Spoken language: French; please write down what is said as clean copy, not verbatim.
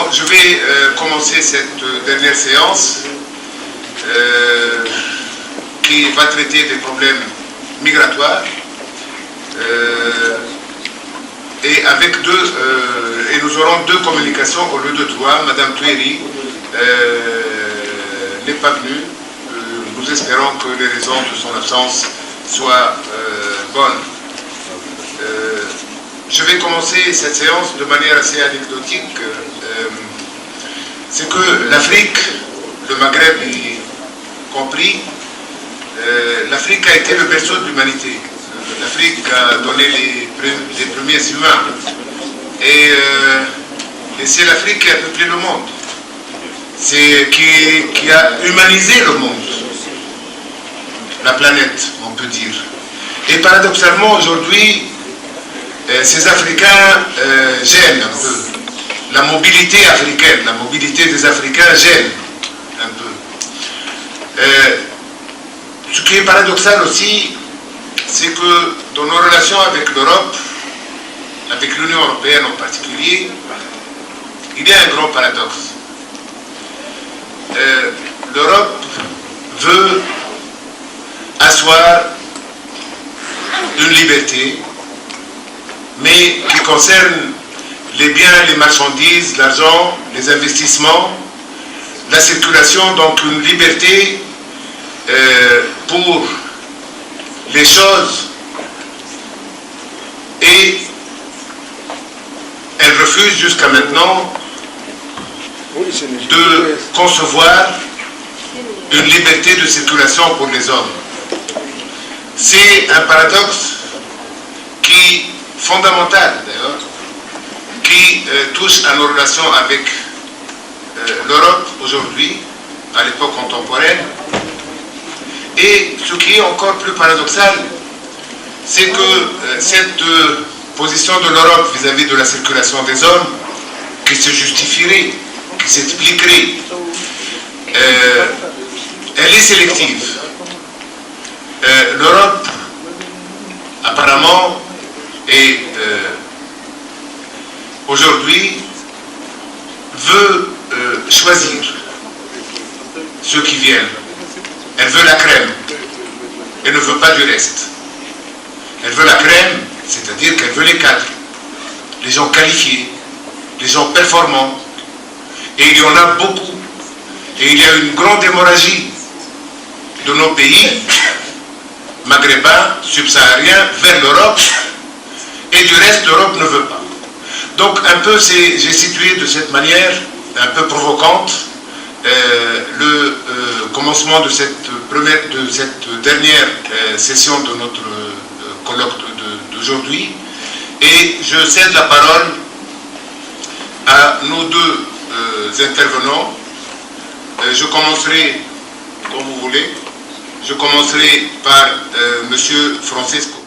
Donc je vais commencer cette dernière séance qui va traiter des problèmes migratoires et avec et nous aurons deux communications au lieu de trois. Madame Toueri n'est pas venue. Nous espérons que les raisons de son absence soient bonnes. Je vais commencer cette séance de manière assez anecdotique. C'est que l'Afrique, le Maghreb y compris, l'Afrique a été le berceau de l'humanité. L'Afrique a donné les premiers humains. Et c'est l'Afrique qui a peuplé le monde. C'est qui a humanisé le monde. La planète, on peut dire. Et paradoxalement, aujourd'hui, ces Africains gênent un peu. La mobilité africaine, la mobilité des Africains gêne un peu. Ce qui est paradoxal aussi, c'est que dans nos relations avec l'Europe, avec l'Union européenne en particulier, il y a un grand paradoxe. L'Europe veut asseoir une liberté, mais qui concerne les biens, les marchandises, l'argent, les investissements, la circulation, donc une liberté pour les choses, et elle refuse jusqu'à maintenant de concevoir une liberté de circulation pour les hommes. C'est un paradoxe fondamental d'ailleurs, qui touche à nos relations avec l'Europe aujourd'hui, à l'époque contemporaine. Et ce qui est encore plus paradoxal, c'est que cette position de l'Europe vis-à-vis de la circulation des hommes, qui se justifierait, qui s'expliquerait, elle est sélective. L'Europe, apparemment, et aujourd'hui veut choisir ceux qui viennent. Elle veut la crème. Elle ne veut pas du reste. Elle veut la crème, c'est-à-dire qu'elle veut les cadres, les gens qualifiés, les gens performants. Et il y en a beaucoup. Et il y a une grande hémorragie de nos pays maghrébins, subsahariens, vers l'Europe. Et du reste, l'Europe ne veut pas. Donc, un peu, j'ai situé de cette manière, un peu provocante, le commencement de cette dernière session de notre colloque d'aujourd'hui. Et je cède la parole à nos deux intervenants. Je commencerai, comme vous voulez, je commencerai par M. Francesco